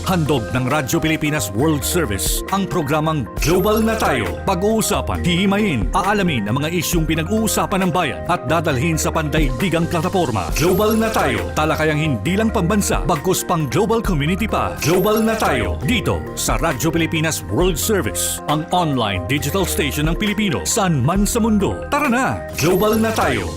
Handog ng Radyo Pilipinas World Service ang programang Global na Tayo. Pag-uusapan, hihimayin, aalamin ang mga isyung pinag-uusapan ng bayan at dadalhin sa pandaigdigang plataforma. Global na Tayo, talakayang hindi lang pambansa, bagkus pang global community pa. Global na Tayo, dito sa Radyo Pilipinas World Service, ang online digital station ng Pilipino saan man sa mundo. Tara na, Global na Tayo!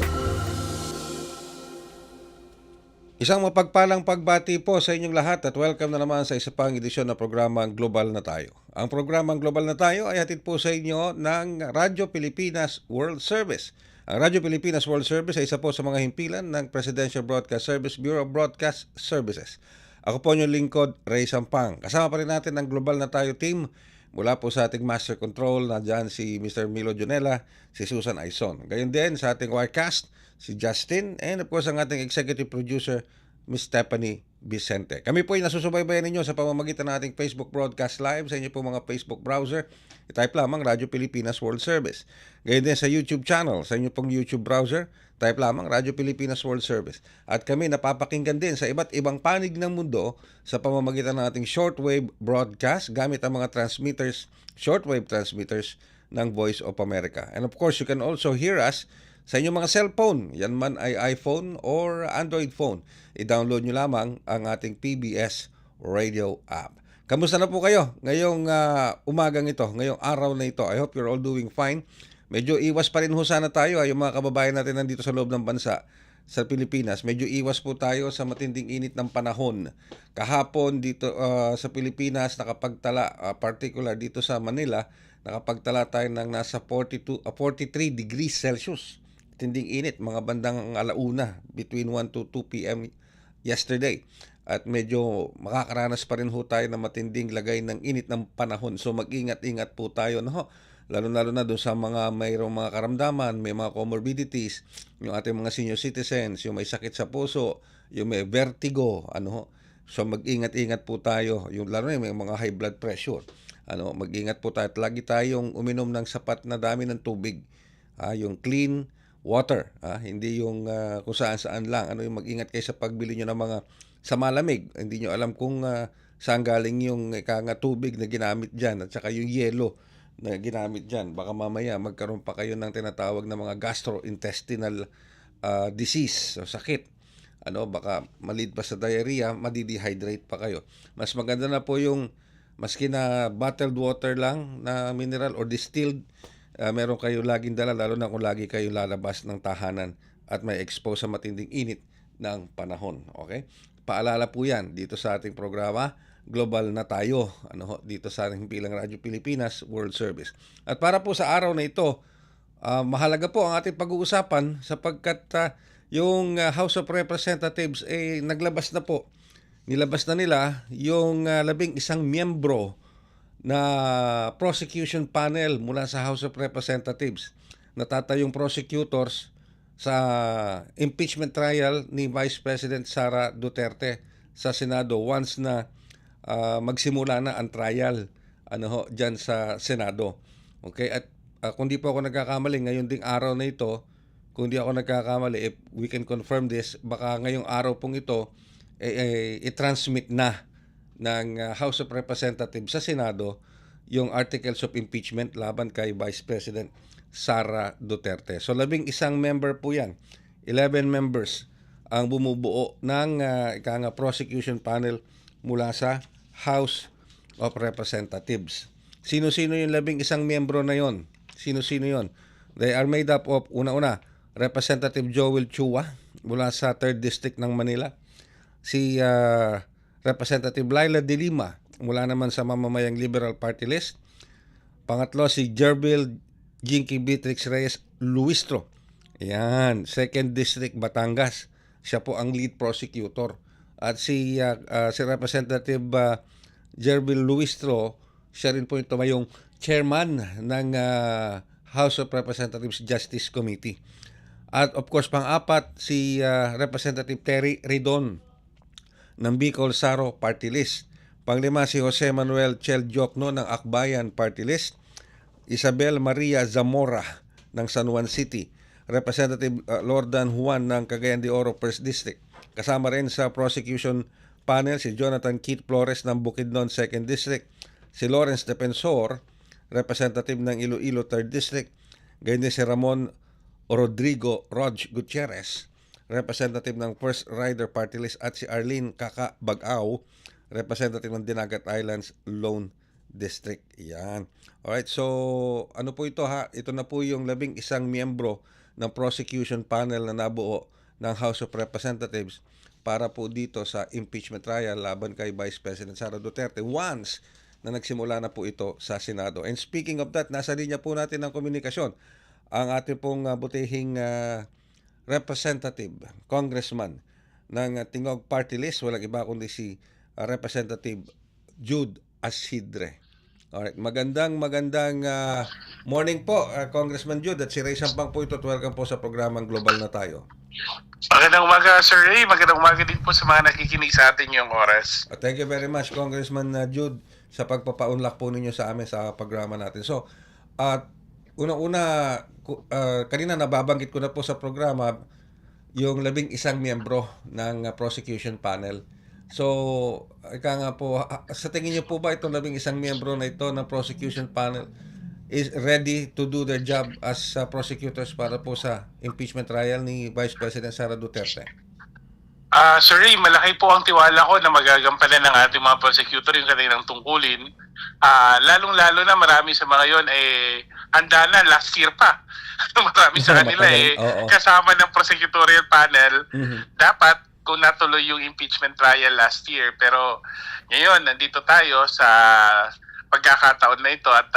Isang mapagpalang pagbati po sa inyong lahat at welcome na naman sa isa pang edisyon ng programang Global na Tayo. Ang programang Global na Tayo ay hatid po sa inyo ng Radyo Pilipinas World Service. Ang Radyo Pilipinas World Service ay isa po sa mga himpilan ng Presidential Broadcast Service Bureau of Broadcast Services. Ako po inyong lingkod, Ray Sampang. Kasama pa rin natin ang Global na Tayo team mula po sa ating Master Control na dyan si Mr. Milo Junela, si Susan Aizon. Gayon din sa ating Wirecast, si Justin, and of course ang ating executive producer, Ms. Stephanie Vicente. Kami po ay nasusubaybayan ninyo sa pamamagitan ng ating Facebook Broadcast Live sa inyo po mga Facebook browser. I-type lamang Radyo Pilipinas World Service. Gayon din sa YouTube channel, sa inyo pong YouTube browser, type lamang Radyo Pilipinas World Service. At kami napapakinggan din sa iba't ibang panig ng mundo sa pamamagitan ng ating shortwave broadcast gamit ang mga transmitters, shortwave transmitters ng Voice of America. And of course, you can also hear us sa inyong mga cellphone, yan man ay iPhone or Android phone. I-download nyo lamang ang ating PBS Radio app. Kamusta na po kayo ngayong umagang ito, ngayong araw na ito? I hope you're all doing fine. Medyo iwas pa rin ho sana tayo, yung mga kababayan natin nandito sa loob ng bansa sa Pilipinas. Medyo iwas po tayo sa matinding init ng panahon. Kahapon dito sa Pilipinas nakapagtala, particular dito sa Manila, nakapagtala tayo ng nasa 43 degrees Celsius. Tinding init, mga bandang alauna between 1 to 2 p.m. yesterday. At medyo makakaranas pa rin ho tayo ng matinding lagay ng init ng panahon. So mag-ingat-ingat po tayo. No? Lalo-lalo na doon sa mga mayroong mga karamdaman, may mga comorbidities, yung ating mga senior citizens, yung may sakit sa puso, yung may vertigo. So mag-ingat-ingat po tayo. Yung, lalo na may mga high blood pressure. Mag-ingat po tayo. At lagi tayong uminom ng sapat na dami ng tubig. Yung clean water, hindi yung kung saan-saan lang. Yung mag-ingat kayo sa pagbili nyo ng mga sa malamig. Hindi nyo alam kung saan galing yung tubig na ginamit dyan at saka yung yelo na ginamit dyan. Baka mamaya magkaroon pa kayo ng tinatawag na mga gastrointestinal disease o sakit. Baka malid pa sa diarrhea, madidehydrate pa kayo. Mas maganda na po yung maski na bottled water lang na mineral or distilled, meron kayo laging dala, lalo na kung lagi kayo lalabas ng tahanan at may expose sa matinding init ng panahon. Okay? Paalala po yan dito sa ating programa, Global na Tayo, dito sa ating Pilang Radyo Pilipinas World Service. At para po sa araw na ito, mahalaga po ang ating pag-uusapan sapagkat yung House of Representatives naglabas na po. Nilabas na nila yung 11 miyembro na prosecution panel mula sa House of Representatives. Natatayong prosecutors sa impeachment trial ni Vice President Sara Duterte sa Senado once na magsimula na ang trial dyan sa Senado. Okay? At kung di po ako nagkakamali, ngayon ding araw na ito, kung di ako nagkakamali, if we can confirm this, baka ngayong araw pong ito, i-transmit na ng House of Representatives sa Senado yung articles of impeachment laban kay Vice President Sara Duterte. So 11 member po yan. 11 members ang bumubuo ng prosecution panel mula sa House of Representatives. Sino-sino yung 11 miyembro na yon? Sino-sino yon? They are made up of, una-una, Representative Joel Chua mula sa 3rd District ng Manila. Si Representative Laila De Lima mula naman sa mamamayang Liberal Party List. Pangatlo, si Jerbil Jinky Beatrix Reyes Luistro. Yan, 2nd District Batangas. Siya po ang lead prosecutor. At si Representative Jerbil Luistro, siya rin po yung chairman ng House of Representatives Justice Committee. At of course, pang-apat, si Representative Terry Ridon ng Bicol Saro Party List. Panglima, si Jose Manuel Chel Diokno ng Akbayan Party List. Isabel Maria Zamora ng San Juan City. Representative Lordan Juan ng Cagayan de Oro 1st District. Kasama rin sa prosecution panel si Jonathan Keith Flores ng Bukidnon 2nd District, si Lawrence Defensor, representative ng Iloilo 3rd District, gayon din si Ramon Rodrigo Gutierrez, representative ng First Rider Party List, at si Arlene Kaka Bagaw, representative ng Dinagat Islands Lone District. Yan. Alright, so ano po ito ha? Ito na po yung 11 miyembro ng prosecution panel na nabuo ng House of Representatives para po dito sa impeachment trial laban kay Vice President Sara Duterte once na nagsimula na po ito sa Senado. And speaking of that, nasa linya po natin ng komunikasyon ang ating pong butihing representative, congressman ng Tingog Party List, walang iba kundi si Representative Jude Asidre. Alright, magandang morning po, Congressman Jude, at si Ray Sampang po ito. Welcome po sa programang Global na Tayo. Magandang umaga, Sir Ray. Magandang umaga din po sa mga nakikinig sa atin yung oras. Thank you very much, Congressman Jude, sa pagpapaunlak po ninyo sa amin sa programa natin. So, unang-una, kanina nababanggit ko na po sa programa yung 11 miyembro ng prosecution panel. So, ika nga po, sa tingin niyo po ba itong 11 miyembro na ito ng prosecution panel is ready to do their job as prosecutors para po sa impeachment trial ni Vice President Sara Duterte? Sir Ray, malaki po ang tiwala ko na magagampanan ng ating mga prosecutor yung kanilang tungkulin. Lalong-lalo na marami sa mga yon handa na last year pa. Marami sa kanila kasama ng prosecutorial panel. Dapat kung natuloy yung impeachment trial last year. Pero ngayon, nandito tayo sa pagkakataon na ito at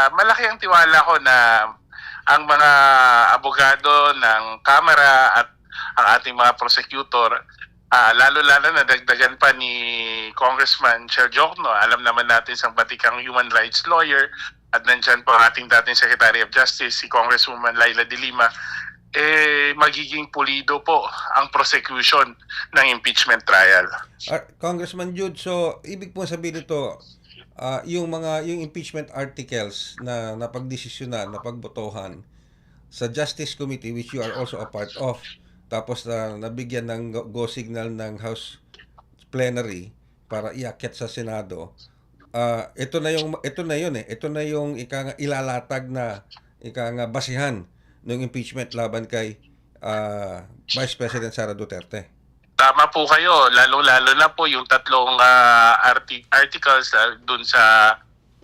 malaki ang tiwala ko na ang mga abogado ng Kamara at ang ating mga prosecutor, lalo-lalo na dagdagan pa ni Congressman Sher Jokno. Alam naman natin isang batikang human rights lawyer at nandyan po ang ating dating Secretary of Justice, si Congresswoman Laila De Lima, magiging pulido po ang prosecution ng impeachment trial. Congressman Jude, so ibig po sabihin ito, yung impeachment articles na napagdesisyonan, napagbotohan sa Justice Committee, which you are also a part of, tapos nabigyan ng go signal ng House Plenary para iakyat sa Senado, ito na yung ilalatag na basihan ng impeachment laban kay Vice President Sara Duterte. Tama po kayo, lalo-lalo na po yung tatlong articles dun sa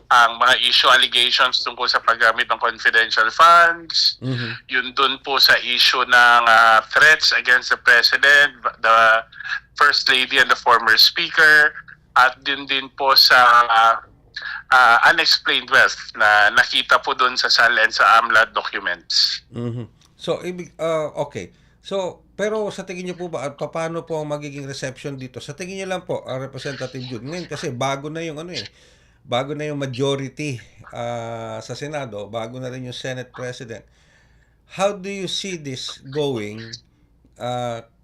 ang mga issue allegations tungkol sa paggamit ng confidential funds, yun dun po sa issue ng threats against the President, the First Lady and the former Speaker, at din po sa unexplained wealth na nakita po doon sa SAL and sa AMLAD documents. So, okay. So, pero sa tingin niyo po ba, at paano po ang magiging reception dito? Sa tingin niyo lang po, Representative Jude, ngayon kasi bago na yung majority sa Senado, bago na rin yung Senate President. How do you see this going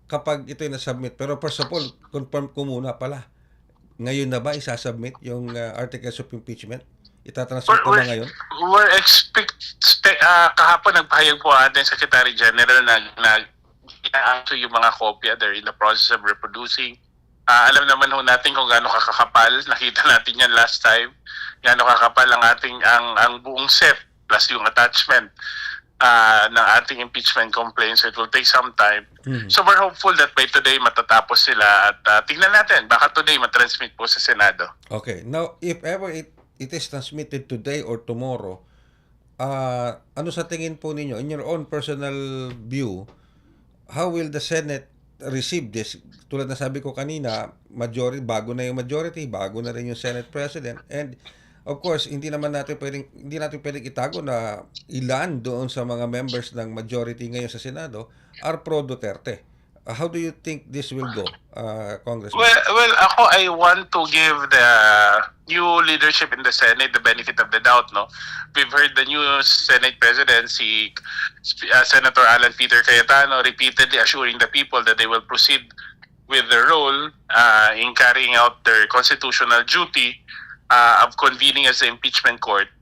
kapag ito'y na-submit? Pero first of all, confirm ko muna pala. Ngayon na ba isasubmit yung articles of impeachment? Itatransmit na ba ngayon? We're kahapon nagpahayag po ating Secretary General na ina-answer yung mga kopya. They're in the process of reproducing. Alam naman ho natin kung gaano kakakapal. Nakita natin yan last time. Gaano kakapal ang buong set plus yung attachment ng ating impeachment complaint. So it will take some time. So we're hopeful that by today matatapos sila at tingnan natin. Baka today matransmit po sa Senado. Okay. Now, if ever it is transmitted today or tomorrow, ano sa tingin po ninyo, in your own personal view, how will the Senate receive this? Tulad na sabi ko kanina, bago na yung majority, bago na rin yung Senate President, and of course, hindi natin pwedeng itago na ilan doon sa mga members ng majority ngayon sa Senado are pro Duterte. How do you think this will go, Congressman? Well, I want to give the new leadership in the Senate the benefit of the doubt. No, we've heard the new Senate President, Senator Alan Peter Cayetano, repeatedly assuring the people that they will proceed with their role in carrying out their constitutional duty of convening as the impeachment court.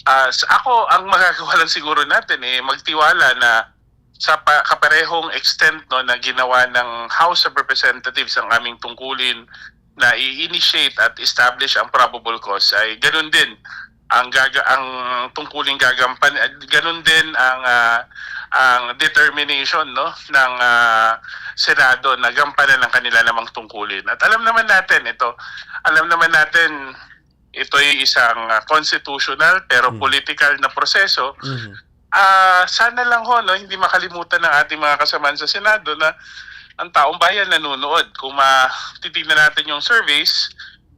Ako, ang magagawa lang siguro natin magtiwala na sa kaparehong extent na ginawa ng House of Representatives ang aming tungkulin na i-initiate at establish ang probable cause ay ganun din ang tungkuling gagampan, ganun din ang determination, no, ng Senado na gampanan ng kanila namang tungkulin. At alam naman natin ito ay isang constitutional pero political na proseso. Sana lang hindi makalimutan ng ating mga kasamahan sa Senado na ang taong bayan nanonood. Kung titignan natin yung surveys,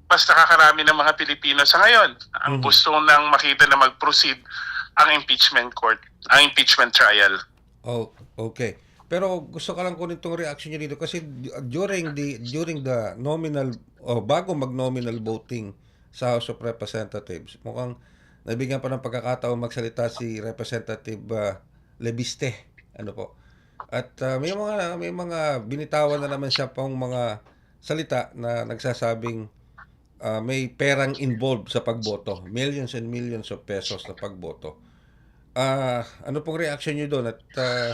mas nakakarami ng mga Pilipino sa ngayon ang gusto nang makita na mag-proceed ang impeachment court, ang impeachment trial. Oh, okay. Pero gusto ka lang kunin itong reaction niyo dito kasi during the nominal o bago mag-nominal voting sa House of Representatives, mukhang nabigyan pa ng pagkakataon magsalita si Representative Lebiste. Ano po? At may mga binitawan na naman siya pang mga salita na nagsasabing may perang involved sa pagboto. Millions and millions of pesos na pagboto. Ano pong reaction niyo doon? At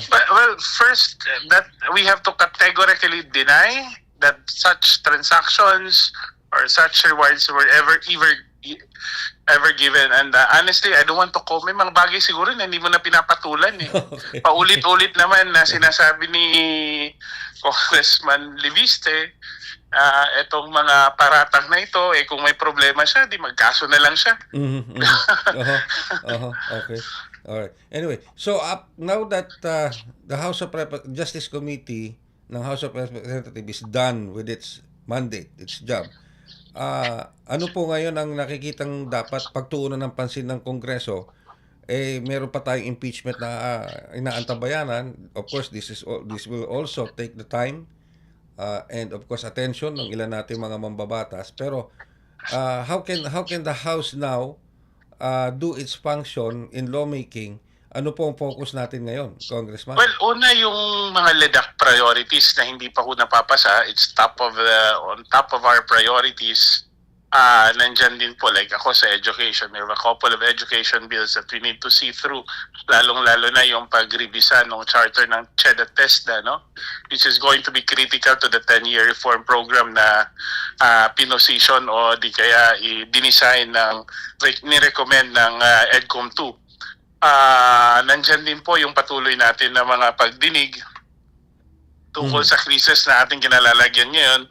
Well, first, that we have to categorically deny that such transactions or such rewards were ever given. And honestly, I don't want to comment. May mga bagay siguro na hindi mo na pinapatulan eh. Okay. Paulit-ulit naman na sinasabi ni Congressman Leviste, etong mga paratang na ito, kung may problema siya, di magkaso na lang siya. Okay. Alright. Anyway, so now that the House of Justice Committee ng House of Representatives is done with its mandate, its job, ano po ngayon ang nakikitang dapat pagtuunan ng pansin ng Kongreso? Meron pa tayong impeachment na inaantabayanan. Of course, this will also take the time and of course attention ng ilan nating mga mambabatas. Pero how can the House now do its function in lawmaking? Ano po ang focus natin ngayon, Congressman? Well, una yung mga LEDAC priorities na hindi pa ko napapasa, it's on top of our priorities. Nandyan din po, like ako sa education, may a couple of education bills that we need to see through, lalong-lalo na yung pag-revisa ng charter ng CHED at TESDA, no? Which is going to be critical to the 10-year reform program na pinosisyon o di kaya i-design ni-recommend ng EDCOM 2. Nandyan din po yung patuloy natin na mga pagdinig tungkol sa krisis na ating kinalalagyan ngayon.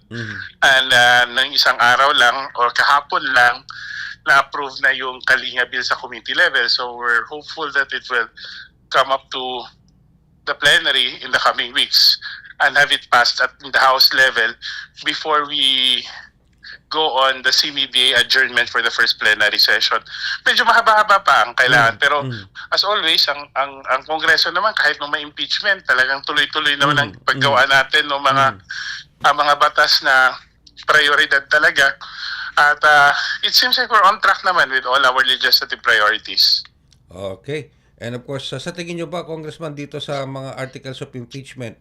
And ng isang araw lang o kahapon lang na-approve na yung Kalinga Bill sa committee level. So we're hopeful that it will come up to the plenary in the coming weeks and have it passed at the House level before we go on the CMDA adjournment for the first plenary session. Medyo mahaba-haba pa ang kailangan. Pero as always, ang Kongreso naman, kahit nung may impeachment, talagang tuloy-tuloy naman ang paggawa natin ng mga batas na prioridad talaga. At it seems like we're on track naman with all our legislative priorities. Okay. And of course, sa tingin nyo ba, Congressman, dito sa mga articles of impeachment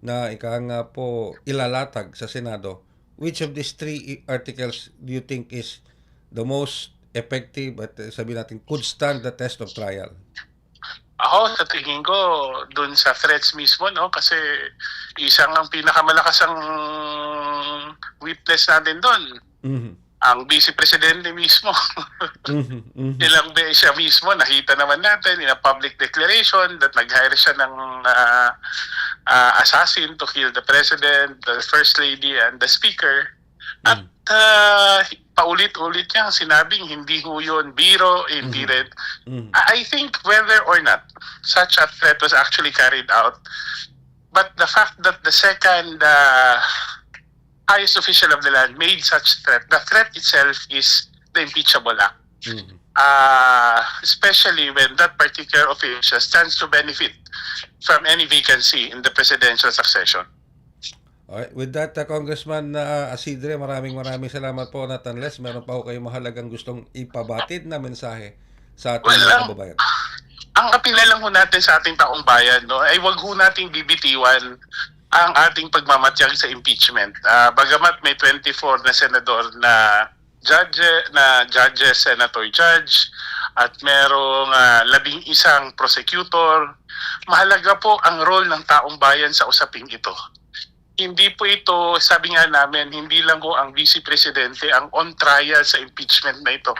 na ika nga po ilalatag sa Senado, which of these three articles do you think is the most effective at sabihin natin could stand the test of trial? Ako, sa tingin ko, dun sa threats mismo, no? Kasi isang ang pinakamalakas ang witness natin dun. Ang Vice Presidente mismo. Ilang beses siya mismo, nakita naman natin in a public declaration that nag-hire siya ng assassin to kill the President, the First Lady, and the Speaker. At paulit-ulit niya sinabing hindi ho yun biro, hindi rin. I think whether or not such a threat was actually carried out, but the fact that the second highest official of the land made such threat, the threat itself is the impeachable act. Especially when that particular official stands to benefit from any vacancy in the presidential succession. Alright, with that, Congressman Asidre, maraming salamat po, at unless meron pa ho kayong mahalagang gustong ipabatid na mensahe sa ating mga kababayan. Ang apela lang ho natin sa ating taong bayan, no, ay wag ho nating bibitiwan ang ating pagmamatyag sa impeachment. Bagamat may 24 na senador na judges, senator judge, at merong 11 prosecutor, mahalaga po ang role ng taong bayan sa usaping ito. Hindi po ito, sabi nga namin, hindi lang po ang Vice Presidente ang on trial sa impeachment na ito.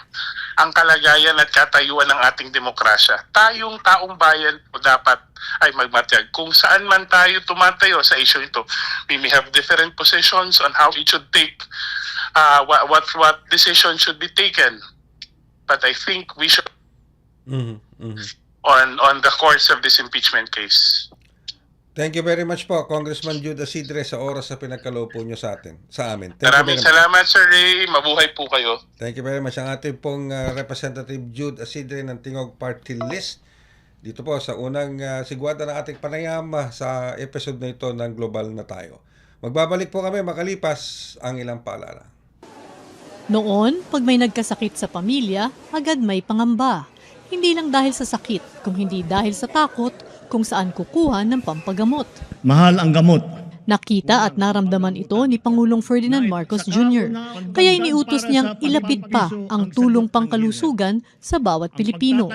Ang kalagayan at katayuan ng ating demokrasya. Tayong taong bayan po dapat ay magmatyag. Kung saan man tayo tumatayo sa issue ito, we may have different positions on how it should take, what decision should be taken. But I think we should on the course of this impeachment case. Thank you very much po, Congressman Jude Asidre, sa oras na pinagkaloob po nyo sa amin. Thank you Maraming very much. salamat, Sir Ray. Mabuhay po kayo. Thank you very much. Ang ating pong Representative Jude Asidre ng Tingog Party List dito po sa unang sigwada ng ating panayam sa episode na ito ng Global na Tayo. Magbabalik po kami makalipas ang ilang paalala. Noon, pag may nagkasakit sa pamilya, agad may pangamba. Hindi lang dahil sa sakit, kung hindi dahil sa takot kung saan kukuha ng pampagamot. Mahal ang gamot. Nakita at naramdaman ito ni Pangulong Ferdinand Marcos Jr. Kaya iniutos niyang ilapit pa ang tulong pangkalusugan sa bawat Pilipino.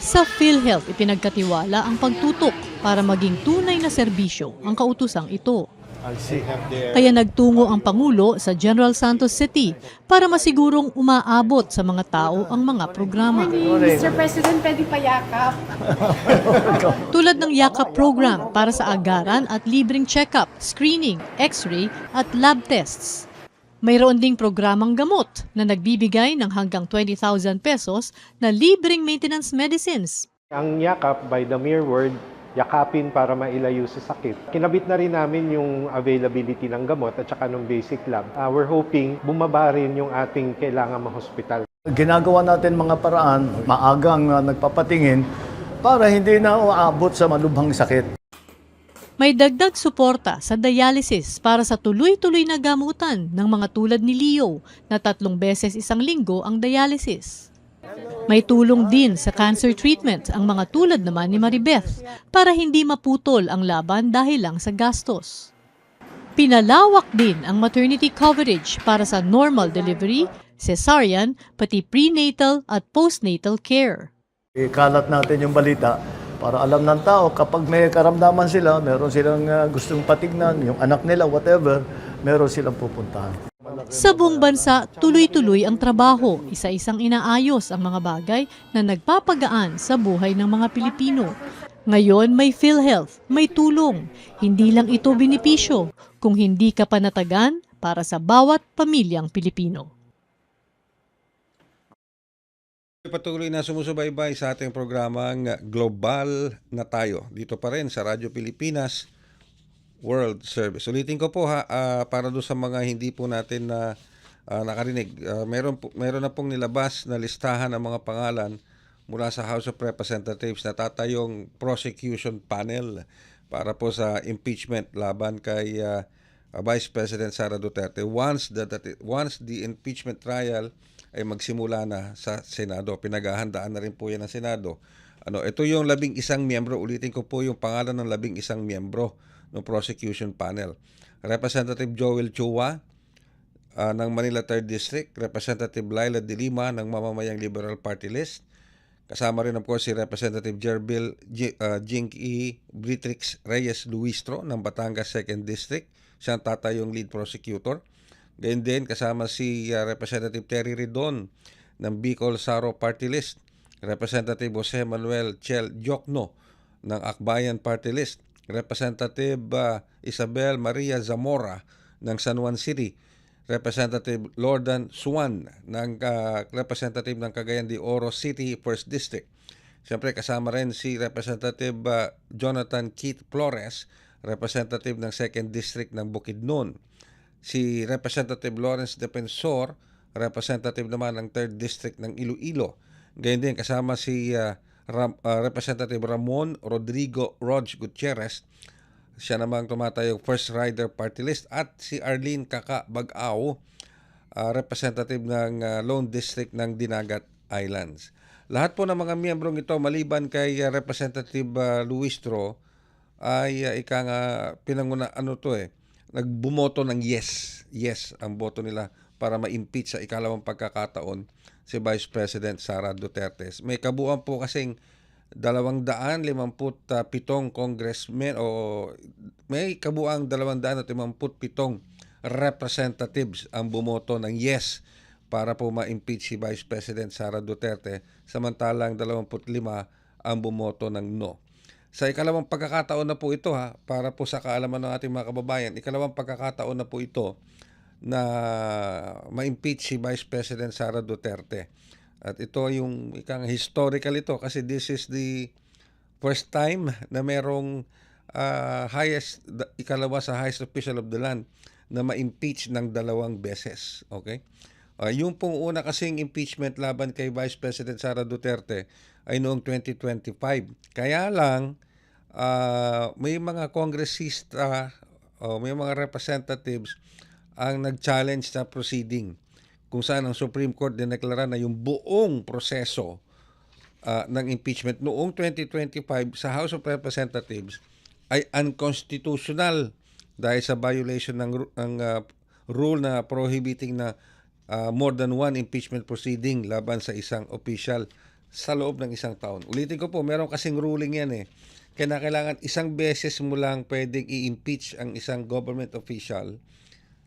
Sa PhilHealth, ipinagkatiwala ang pagtutok para maging tunay na serbisyo ang kautusang ito. Kaya nagtungo ang Pangulo sa General Santos City para masigurong umaabot sa mga tao ang mga programa. Mr. President, pwede payakap. Tulad ng Yakap program para sa agaran at libreng check-up, screening, x-ray at lab tests. Mayroon ding programang gamot na nagbibigay ng hanggang 20,000 pesos na libreng maintenance medicines. Ang yakap, by the mere word, yakapin para mailayo sa sakit. Kinabit na rin namin yung availability ng gamot at saka ng basic lab. We're hoping bumaba rin yung ating kailangan ma-hospital. Ginagawa natin mga paraan, maagang nagpapatingin para hindi na uabot sa malubhang sakit. May dagdag suporta sa dialysis para sa tuloy-tuloy na gamutan ng mga tulad ni Leo na 3 beses isang linggo ang dialysis. May tulong din sa cancer treatment ang mga tulad naman ni Maribeth para hindi maputol ang laban dahil lang sa gastos. Pinalawak din ang maternity coverage para sa normal delivery, cesarean, pati prenatal at postnatal care. Ikalat natin yung balita para alam ng tao kapag may karamdaman sila, meron silang gustong patignan, yung anak nila, whatever, meron silang pupuntahan. Sa buong bansa, tuloy-tuloy ang trabaho, isa-isang inaayos ang mga bagay na nagpapagaan sa buhay ng mga Pilipino. Ngayon may PhilHealth, may tulong. Hindi lang ito benepisyo, kung hindi ka panatagan para sa bawat pamilyang Pilipino. Patuloy na sumusubaybay sa ating programang Global na Tayo. Dito pa rin sa Radyo Pilipinas World Service. Ulitin ko po para doon sa mga hindi po natin na nakarinig. Meron na pong nilabas na listahan ng mga pangalan mula sa House of Representatives na tatayong prosecution panel para po sa impeachment laban kay Vice President Sara Duterte once the impeachment trial ay magsimula na sa Senado. Pinaghahandaan na rin po yan ng Senado. Ito yung 11 miyembro. Ulitin ko po yung pangalan ng 11 miyembro ng prosecution panel. Representative Joel Chua ng Manila 3rd District, Representative Laila De Lima ng Mamamayang Liberal Party List. Kasama rin of course si Representative Jerbil Jinky Britrix Reyes Luistro ng Batangas 2nd District. Siya ang tatayong lead prosecutor. Gayun din kasama si Representative Terry Ridon ng Bicol Saro Party List. Representative Jose Manuel Chel Jokno ng Akbayan Party List. Representative Isabel Maria Zamora ng San Juan City, Representative Lordan Suan ng Representative ng Cagayan de Oro City 1st District. Siyempre kasama rin si Representative Jonathan Keith Flores, Representative ng 2nd District ng Bukidnon. Si Representative Lawrence Defensor, Representative naman ng 3rd District ng Iloilo. Ganyan din kasama si Representative Ramon Rodrigo Rog Gutierrez, siya namang tumatayong First Rider Party List, at si Arlene Kaka Bagao, representative ng Lone District ng Dinagat Islands. Lahat po ng mga miyembrong ito maliban kay Representative Luistro ay nagbumoto ng yes ang boto nila para ma-impeach sa ikalawang pagkakataon si Vice President Sara Duterte. May kabuuan po kasing 257 congressmen o may kabuang 257 representatives ang bumoto ng yes para po ma-impeach si Vice President Sara Duterte, samantalang 25 ang bumoto ng no. Sa ikalawang pagkakataon na po ito para po sa kaalaman ng ating mga kababayan, ikalawang pagkakataon na po ito na ma-impeach si Vice President Sara Duterte. At ito yung historical ito kasi this is the first time na merong ikalawa sa highest official of the land na ma-impeach ng 2 beses. Okay? Yung pong una kasing impeachment laban kay Vice President Sara Duterte ay noong 2025. Kaya lang, may mga kongresista o may mga representatives ang nag-challenge sa proceeding kung saan ang Supreme Court dineklara na yung buong proseso ng impeachment noong 2025 sa House of Representatives ay unconstitutional dahil sa violation ng rule na prohibiting na more than one impeachment proceeding laban sa isang official sa loob ng isang taon. Ulitin ko po, meron kasing ruling yan kailangan isang beses mo lang pwedeng i-impeach ang isang government official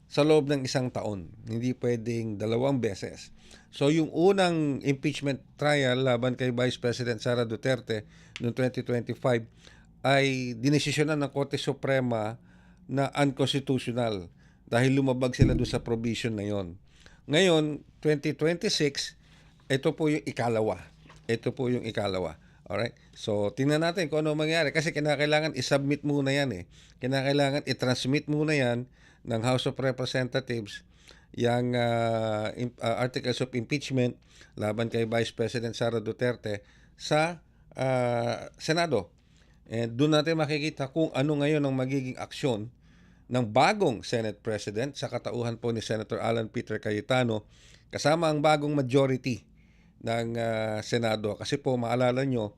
sa loob ng isang taon. Hindi pwedeng 2 beses. So yung unang impeachment trial laban kay Vice President Sara Duterte noong 2025 ay dinesisyonan ng Korte Suprema na unconstitutional dahil lumabag sila doon sa provision na yon. Ngayon, 2026, ito po yung ikalawa. Alright? So, tingnan natin kung ano mangyari kasi kinakailangan i-submit muna yan Kinakailangan i-transmit muna yan ng House of Representatives yung articles of impeachment laban kay Vice President Sara Duterte sa Senado. And doon natin makikita kung ano ngayon ang magiging aksyon ng bagong Senate President sa katauhan po ni Senator Alan Peter Cayetano kasama ang bagong majority ng Senado. Kasi po maalala nyo,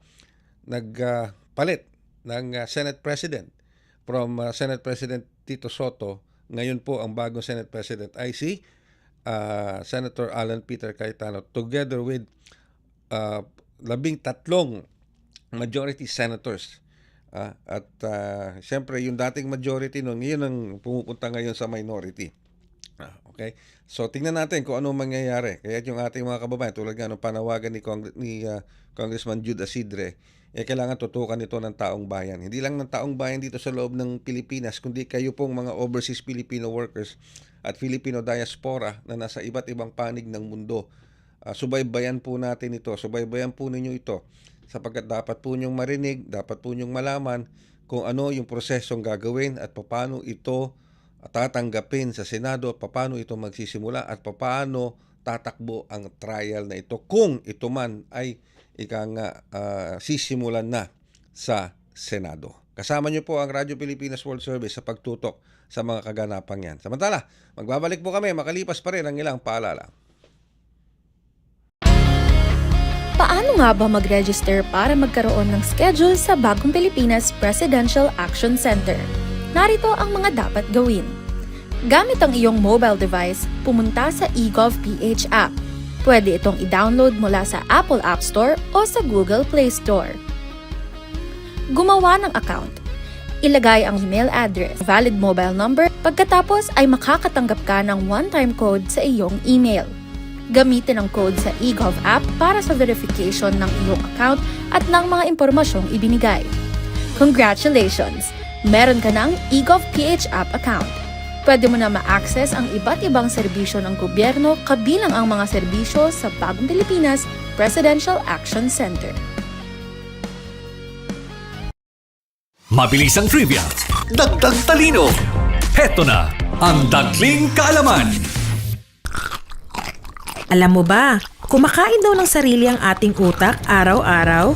nagpalit ng Senate President from Senate President Tito Soto. Ngayon po ang bagong Senate President ay si Senator Alan Peter Cayetano together with 13 majority senators. At siyempre yung dating majority noon, ngayon ang pumupunta ngayon sa minority. Okay? So tingnan natin kung ano mangyayari. Kaya yung ating mga kababayan, tulad nga ng panawagan ni Congressman Jude Asidre, kailangan tutukan ito ng taong bayan. Hindi lang ng taong bayan dito sa loob ng Pilipinas, kundi kayo pong mga overseas Filipino workers at Filipino diaspora na nasa iba't ibang panig ng mundo. Subaybayan po natin ito. Subaybayan po ninyo ito. Sapagkat dapat po nyong marinig, dapat po nyong malaman kung ano yung prosesong gagawin at paano ito tatanggapin sa Senado at paano ito magsisimula at paano tatakbo ang trial na ito kung ito man ay sisimulan na sa Senado. Kasama niyo po ang Radyo Pilipinas World Service sa pagtutok sa mga kaganapang yan. Samantala, magbabalik po kami makalipas pa rin ang ilang paalala. Paano nga ba mag-register para magkaroon ng schedule sa Bagong Pilipinas Presidential Action Center? Narito ang mga dapat gawin. Gamit ang iyong mobile device, pumunta sa eGov.ph app. Pwede itong i-download mula sa Apple App Store o sa Google Play Store. Gumawa ng account. Ilagay ang email address, valid mobile number, pagkatapos ay makakatanggap ka ng one-time code sa iyong email. Gamitin ang code sa eGov app para sa verification ng iyong account at ng mga impormasyong ibinigay. Congratulations! Meron ka ng eGov.ph app account. Pwede mo na ma-access ang iba't ibang serbisyo ng gobyerno kabilang ang mga serbisyo sa Bagong Pilipinas Presidential Action Center. Mabilis ang trivia, dagdag talino. Heto na ang Dagling Kaalaman. Alam mo ba, kumakain daw ng sarili ang ating utak araw-araw?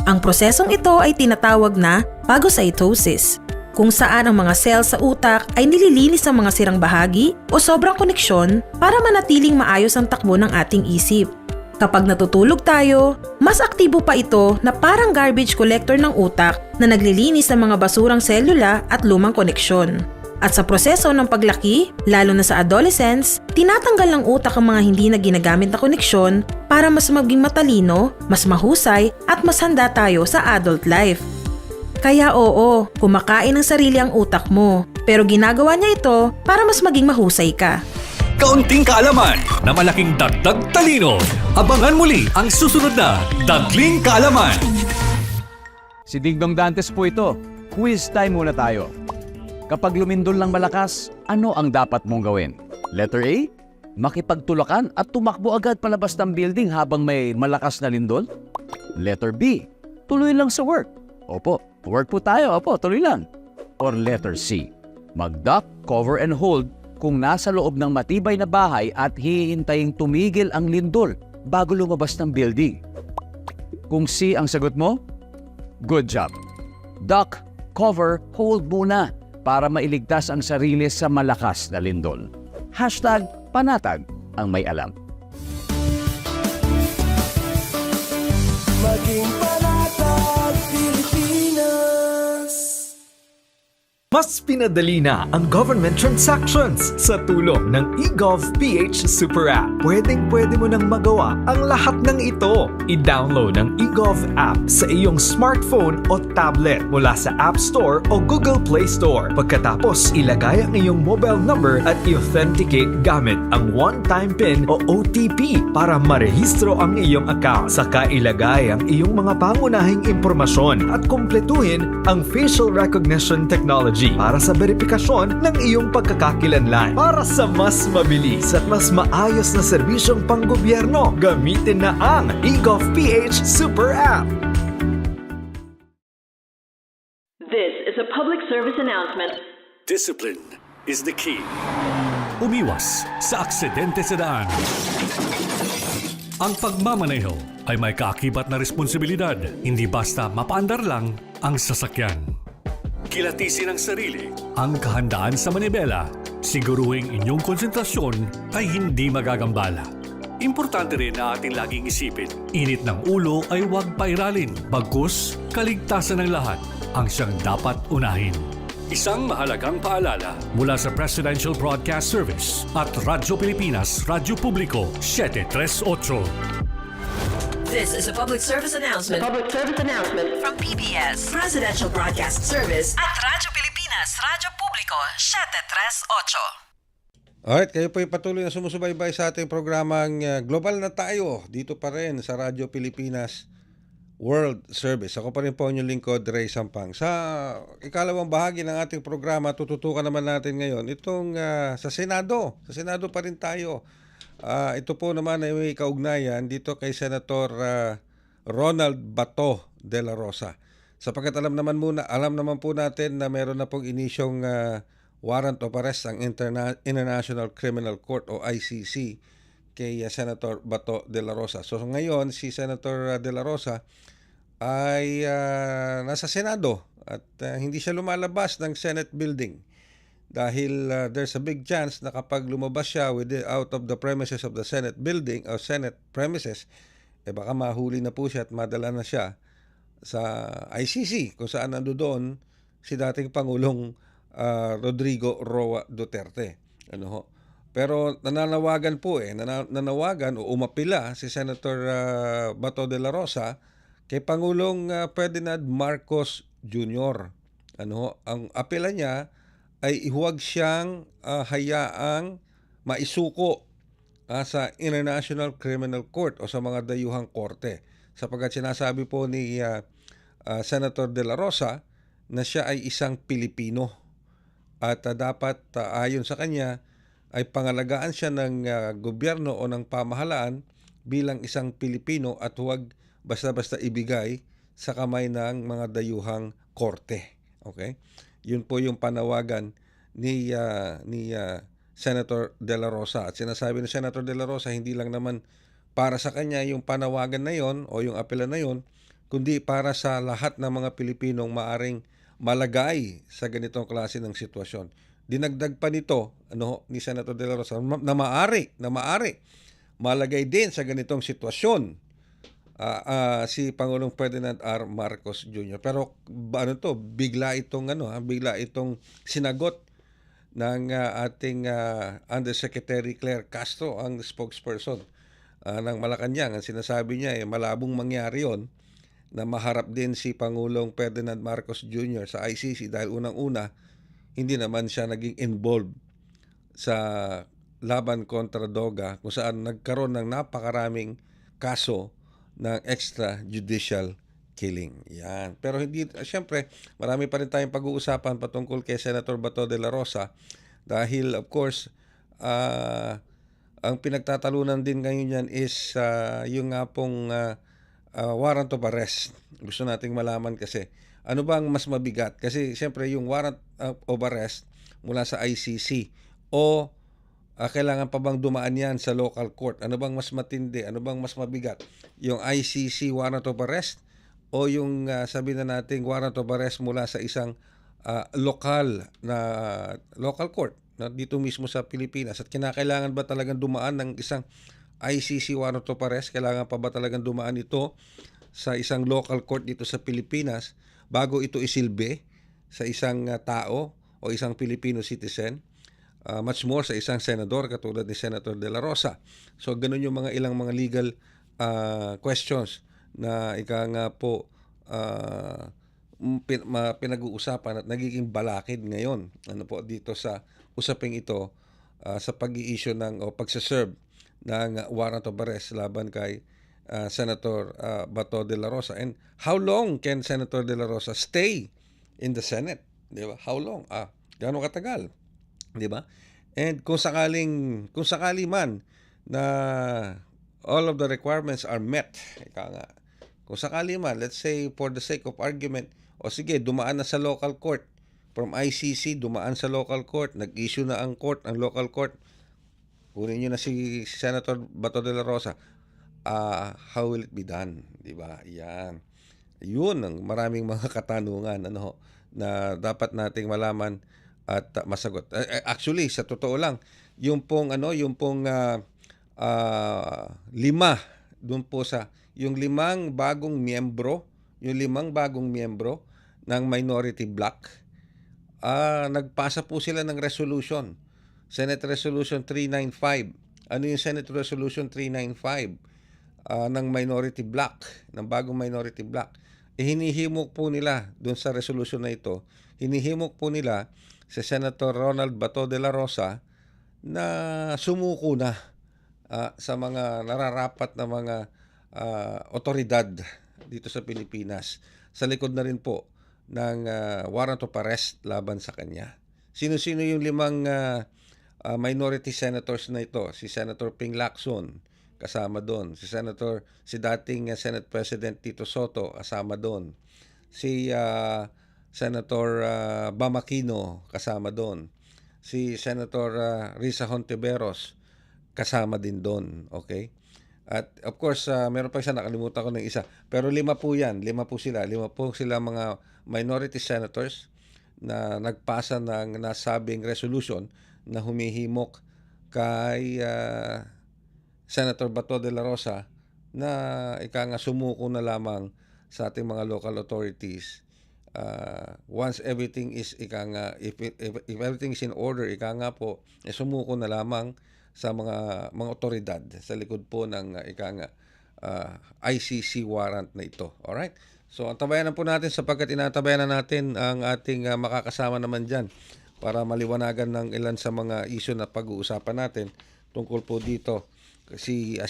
Ang prosesong ito ay tinatawag na phagocytosis, kung saan ang mga cells sa utak ay nililinis ang mga sirang bahagi o sobrang koneksyon para manatiling maayos ang takbo ng ating isip. Kapag natutulog tayo, mas aktibo pa ito na parang garbage collector ng utak na naglilinis ng mga basurang selula at lumang koneksyon. At sa proseso ng paglaki, lalo na sa adolescence, tinatanggal ng utak ang mga hindi na ginagamit na koneksyon para mas maging matalino, mas mahusay at mas handa tayo sa adult life. Kaya oo, kumakain ng sarili ang utak mo. Pero ginagawa niya ito para mas maging mahusay ka. Kaunting kaalaman na malaking dagdag talino. Abangan muli ang susunod na Dagling Kaalaman. Si Dingdong Dantes po ito. Quiz time muna tayo. Kapag lumindol ng malakas, ano ang dapat mong gawin? Letter A, makipagtulakan at tumakbo agad palabas ng building habang may malakas na lindol? Letter B, tuloy lang sa work. Opo, work po tayo. Opo, tuloy lang. Or letter C, mag-duck, cover and hold kung nasa loob ng matibay na bahay at hihintaying tumigil ang lindol bago lumabas ng building. Kung C ang sagot mo, good job. Duck, cover, hold muna para mailigtas ang sarili sa malakas na lindol. Hashtag panatag ang may alam. Maging panatag Pilipinas. Mas pinadali na ang government transactions sa tulong ng eGov.ph Super App. Pwedeng-pwede mo nang magawa ang lahat ng ito. I-download ang eGov app sa iyong smartphone o tablet mula sa App Store o Google Play Store. Pagkatapos, ilagay ang iyong mobile number at i-authenticate gamit ang one-time PIN o OTP para marehistro ang iyong account. Saka ilagay ang iyong mga pangunahing impormasyon at kumpletuhin ang facial recognition technology para sa verifikasyon ng iyong pagkakakilanlan. Para sa mas mabilis at mas maayos na serbisyong panggobyerno, gamitin na ang eGov.ph Super App. This is a public service announcement. Discipline is the key. Umiwas sa aksidente sa daan. Ang pagmamaneho ay may kaakibat na responsibilidad. Hindi basta mapaandar lang ang sasakyan. Kilatisin ang sarili, ang kahandaan sa manibela. Siguruhing inyong konsentrasyon ay hindi magagambala. Importante rin na ating laging isipin, init ng ulo ay huwag pairalin. Bagkus, kaligtasan ng lahat ang siyang dapat unahin. Isang mahalagang paalala mula sa Presidential Broadcast Service at Radyo Pilipinas, Radyo Publiko, 738. This is a public service announcement. Public service announcement From PBS, Presidential Broadcast Service at Radyo Pilipinas, Radyo Publiko, 738. Alright, kayo po ay patuloy na sumusubaybay sa ating programang Global na Tayo dito pa rin sa Radyo Pilipinas World Service. Ako pa rin po inyong lingkod, Ray Sampang. Sa ikalawang bahagi ng ating programa, tututukan naman natin ngayon itong sa Senado. Sa Senado pa rin tayo. Ito po naman ay may kaugnayan dito kay Senator Ronald Bato de la Rosa. Sapagkat alam naman po natin na meron na pong inisyong warrant of arrest ang International Criminal Court o ICC kay Senator Bato de la Rosa. So ngayon si Senator de la Rosa ay nasa Senado at hindi siya lumalabas ng Senate building. Dahil there's a big chance na kapag lumabas siya out of the premises of the Senate building o Senate premises, baka mahuli na po siya at madala na siya sa ICC kung saan nandoon si dating Pangulong Rodrigo Roa Duterte. Pero nananawagan o umapila si Senator Bato de la Rosa kay Pangulong Ferdinand Marcos Jr. Ang apela niya ay huwag siyang hayaang maisuko sa International Criminal Court o sa mga dayuhang korte. Sapagkat sinasabi po ni Senator de la Rosa na siya ay isang Pilipino at dapat ayon sa kanya ay pangalagaan siya ng gobyerno o ng pamahalaan bilang isang Pilipino at huwag basta-basta ibigay sa kamay ng mga dayuhang korte. Okay? Yun po yung panawagan ni Senator de la Rosa. At sinasabi ni Senator de la Rosa, hindi lang naman para sa kanya yung panawagan na yon o yung apela na yon, kundi para sa lahat ng mga Pilipinong maaring malagay sa ganitong klase ng sitwasyon. Dinagdag pa nito ni Senator de la Rosa na maari malagay din sa ganitong sitwasyon si Pangulong Ferdinand R. Marcos Jr. Pero bigla itong sinagot ng ating Undersecretary Claire Castro, ang spokesperson ng Malacanang. Ang sinasabi niya malabong mangyari yon na maharap din si Pangulong Ferdinand Marcos Jr. sa ICC dahil unang-una, hindi naman siya naging involved sa laban kontra Doga kung saan nagkaroon ng napakaraming kaso ng extrajudicial killing. Yan. Pero hindi, siyempre, marami pa rin tayong pag-uusapan patungkol kay Senator Bato de la Rosa dahil of course, ang pinagtatalunan din ngayon yan is yung nga pong warrant of arrest. Gusto nating malaman kasi ano bang mas mabigat? Kasi siyempre yung warrant of arrest mula sa ICC o kailangan pa bang dumaan yan sa local court? Ano bang mas matindi? Ano bang mas mabigat? Yung ICC warrant of arrest o yung sabi na nating warrant of arrest mula sa isang local court na dito mismo sa Pilipinas? At kinakailangan ba talagang dumaan ng isang ICC warrant of arrest? Kailangan pa ba talagang dumaan ito sa isang local court dito sa Pilipinas bago ito isilbi sa isang tao o isang Filipino citizen? Much more sa isang senador katulad ni Senator De La Rosa. So ganun yung ilang mga legal questions na ika nga po pinag-uusapan at nagiging balakid ngayon dito sa usaping ito sa pag-i-issue o pagsaserve ng warrant of arrest laban kay Senator Bato de la Rosa. And how long can Senator de la Rosa stay in the Senate? Di ba? How long? Gaano katagal? Di ba? And kung sakali man na all of the requirements are met, kung sakali man, let's say for the sake of argument, o sige, dumaan na sa local court, from ICC, dumaan sa local court, nag-issue na ang local court, kunin nyo na si Senator Bato de la Rosa, how will it be done? Diba? Yan. Yun ang maraming mga katanungan na dapat nating malaman at masagot. Actually, sa totoo lang, yung pong yung limang bagong miyembro ng minority bloc, nagpasa po sila ng resolution. Senate Resolution 395. Ano yung Senate Resolution 395 ng minority bloc, ng bagong minority bloc? Hinihimok po nila doon sa resolution na ito, hinihimok po nila si Senator Ronald Bato de la Rosa na sumuko na sa mga nararapat na mga otoridad dito sa Pilipinas. Sa likod na rin po ng warrant of arrest laban sa kanya. Sino-sino yung limang minority senators na ito? Si Senator Ping Lacson, kasama doon. Si dating Senate President Tito Soto, kasama doon. Si Senator Bam Aquino, kasama doon. Si Senator Risa Hontiveros, kasama din doon. Okay? At of course, meron pa isa, nakalimutan ko ng isa. Pero lima po sila mga minority senators na nagpasa ng nasabing resolution na humihimok kay Senator Bato de la Rosa na sumuko na lamang sa ating mga local authorities. Once everything is if everything is in order, sumuko na lamang sa mga otoridad sa likod po ng ICC warrant na ito. Alright? So, antabayan po natin sapagkat inatabayan na natin ang ating makakasama naman dyan para maliwanagan ng ilan sa mga issue na pag-uusapan natin tungkol po dito. Si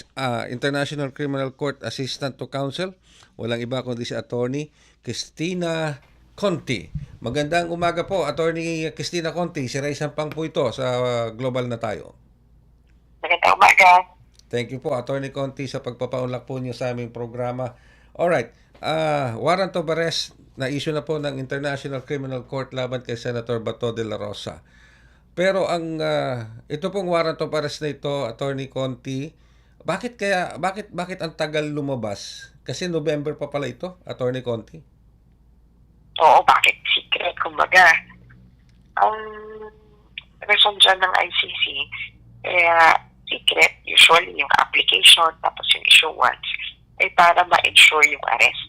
International Criminal Court Assistant to Counsel, walang iba kundi si Attorney Cristina Conti. Magandang umaga po, Attorney Cristina Conti. Si Ray Sampang po ito sa Global na Tayo. Magandang umaga. Thank you po, Attorney Conti, sa pagpapaunlak po niyo sa aming programa. Alright, warrant of arrest na issue na po ng International Criminal Court laban kay Senator Bato de la Rosa. Pero ito pong warrant of arrest na ito, Attorney Conti, bakit ang tagal lumabas? Kasi November pa pala ito, Attorney Conti. Oo, bakit secret? Kumbaga, ang reason dyan ng ICC, secret, usually yung application, tapos yung issuance, ay para ma-ensure yung arrest.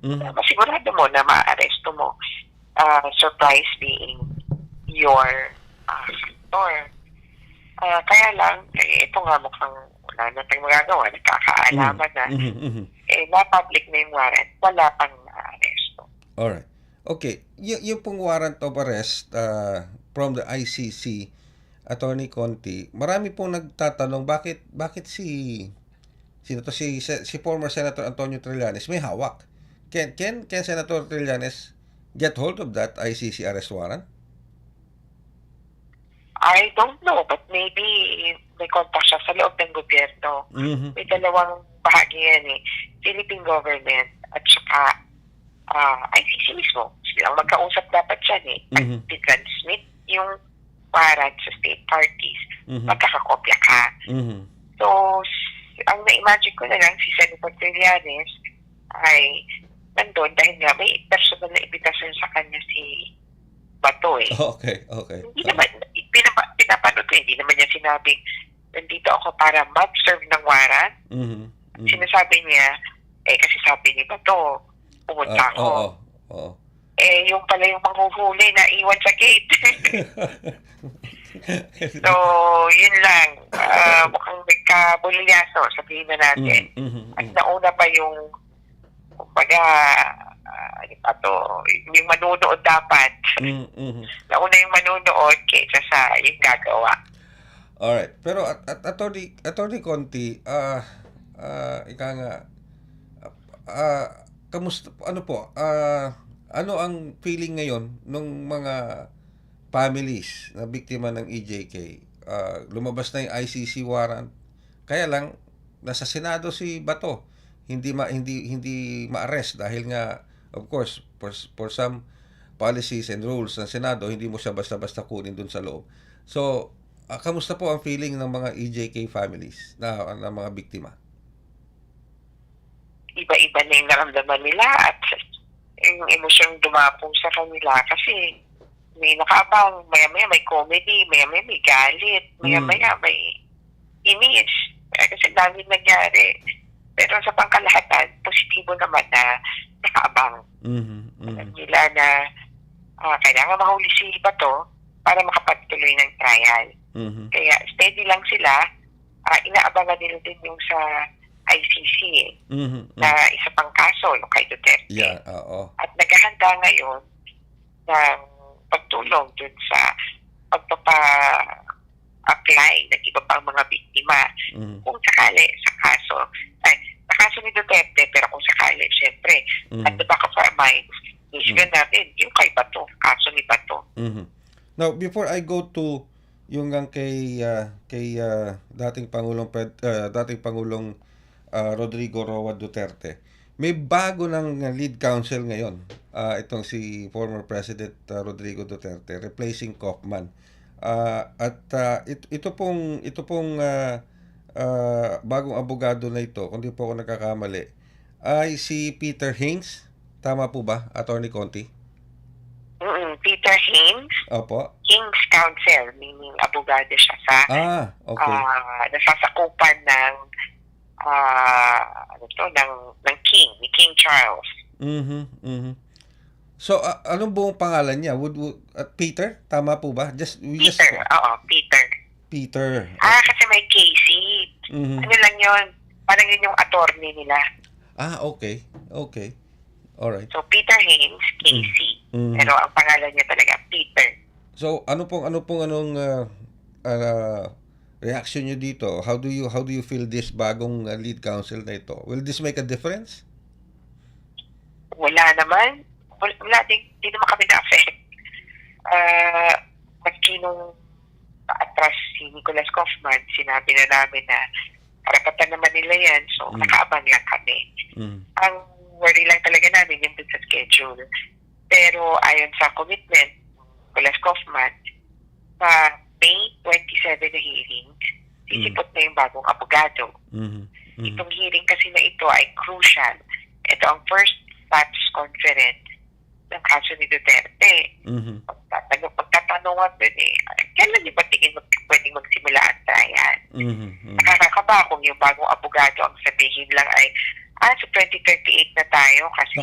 Masigurado mo na ma-arresto mo, surprise being your factor. Kaya lang, ito nga mukhang wala na tayong magagawa, nagkakaalaman na. na-public na yung warrant, wala pang aresto. Alright. Okay. Yung pong warrant of arrest from the ICC, Attorney Conti, marami pong nagtatanong bakit si former Senator Antonio Trillanes may hawak. Can Senator Trillanes get hold of that ICC arrest warrant? I don't know, but maybe may contact siya sa loob ng gobyerno. May dalawang bahagi yan Philippine government at saka ICC mismo. Silang magkausap dapat yan At transmit yung warrant sa state parties. Magkakakopya ka. So, ang na-imagine ko na lang si Senator Trillanes ay nandun dahil nga may personal na invitation sa kanya si Bato Okay. Hindi naman, pinapanood ko, hindi naman niya sinabing nandito ako para mag-serve ng warrant. Sinasabi niya, kasi sabi ni Bato, pumunta ako. Yung pala yung manghuhuli na iwan sa gate. So, yun lang. Mukhang nagkabulilyaso, sabihin na natin. At nauna pa yung yung manunood dapat. Nauna yung manunood kaysa sa yung gagawa. Alright. Pero Attorney Conti, ika nga, kamusta, ano ang feeling ngayon ng mga families na biktima ng EJK? Lumabas na yung ICC warrant. Kaya lang nasa Senado si Bato. Hindi ma-arrest dahil nga, of course, for some policies and rules ng Senado, hindi mo siya basta-basta kunin dun sa loob. So, kamusta po ang feeling ng mga EJK families na mga biktima? Iba-iba na yung naramdaman nila at yung emosyong dumapong sa kanila kasi may nakaabang, maya-maya may comedy, maya-maya may galit, maya-maya may inis. Kasi daming nangyari. Pero sa pangkalahatan, positibo naman na nakaabang. Alam nila na kailangan mahuli si Bato para makapagtuloy ng trial. Kaya steady lang sila. Inaabangan nila din yung sa ICC na isa pang kaso, yung kay Duterte. Yeah, At naghahanda ngayon ng pagtulong dun sa pagpapa-apply ng iba pang mga biktima. Kung sakali sa kaso, sa kaso ni Duterte, pero kung sakali, syempre, at the back of our minds, isipin natin yung kay Bato, kaso ni Bato. Now, before I go to yung kay dating Pangulong Rodrigo Roa Duterte, may bago ng lead counsel ngayon. Itong si former President Rodrigo Duterte, replacing Kaufman. Ito pong bagong abogado na ito, kung di po ako nagkakamali, ay si Peter Haynes. Tama po ba, Attorney Conti? Peter Haynes. Opo. King's counsel, meaning abogado siya sa nasasakupan ng ni King Charles. So, anong buong pangalan niya? Peter? Tama po ba? Peter. Peter. Kasi may Casey. Ano lang yun? Parang yun yung attorney nila. Okay. Alright. So, Peter Haynes, Casey. Pero ang pangalan niya talaga, Peter. So, anong reaction niyo dito? How do you feel this bagong lead counsel na ito? Will this make a difference? Wala naman. Wala din naman kami na-affect. Maski nung atras si Nicholas Kaufman, sinabi na namin na karapatan naman nila yan, so nakaabang lang kami. Ang worry lang talaga namin yung dun sa schedule. Pero ayon sa commitment, Nicholas Kaufman, sa May 27 na hearing, sisipot na yung bagong abogado. Itong hearing kasi na ito ay crucial. Ito ang first batch conference ng kaso ni Duterte. Pagtatanungan dun kailan niyo ba tingin pwedeng magsimula ang trial? Nakakakaba kung yung bagong abogado ang sabihin lang ay sa 2038 na tayo kasi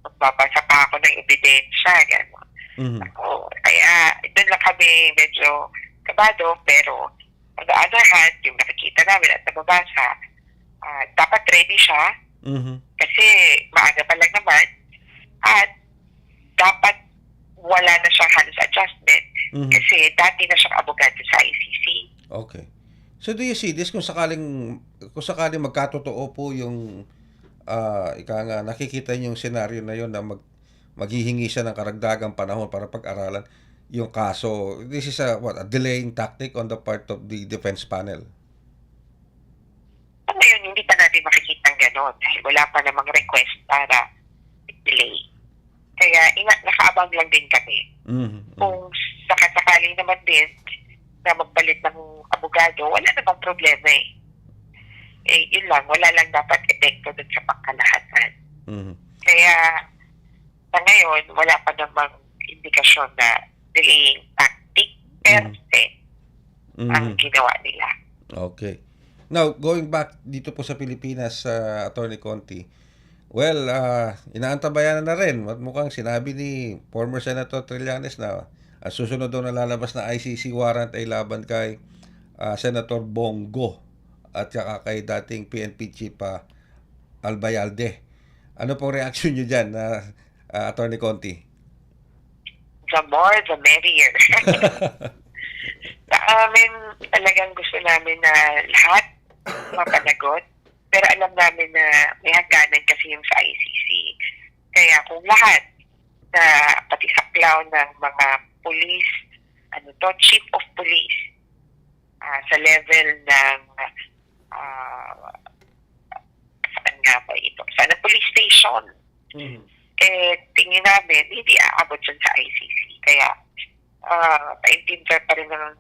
magbabasa pa ako ng ebidensya. Gano'n. Kaya doon lang kami medyo kabado, pero on the other hand, yung nakikita namin at nababasa, dapat ready siya Kasi maaga pa lang naman at dapat wala na siyang hands adjustment kasi dati na siyang abogado sa ICC. Okay. So do you see this kung sakaling magkatotoo po yung ika nga nakikita niyo yung senaryo na yon na maghihingi siya ng karagdagang panahon para pag-aralan yung kaso. This is a delaying tactic on the part of the defense panel. Ngayon, hindi pa natin makikita ng gano'n dahil wala pa namang request para delay. Kaya nakaabang lang din kami. Kung sakasakali naman din na magpalit ng abogado, wala namang problema yun lang, wala lang dapat epekto dun sa pangkalahatan. Kaya sa ngayon, wala pa namang indikasyon na delaying tactic per se ang ginawa nila. Okay. Now, going back dito po sa Pilipinas, Attorney Conti, well, inaantabayanan na rin. Mukhang sinabi ni former Senator Trillanes na ang susunod daw na lalabas na ICC warrant ay laban kay Senator Bongo at saka kay dating PNP Chief Albayalde. Ano pong reaction nyo dyan, Attorney Conti? The more, the merrier. Sa amin, talagang gusto namin na lahat mapanagot. Pero alam namin na may hangganan kasi yung sa ICC. Kaya kung lahat na pati saklaw ng mga police, chief of police, sa level ng saan nga ba ito? Sana police station. Tingin namin, hindi aabot dyan sa ICC. Kaya, paintindihan pa rin ng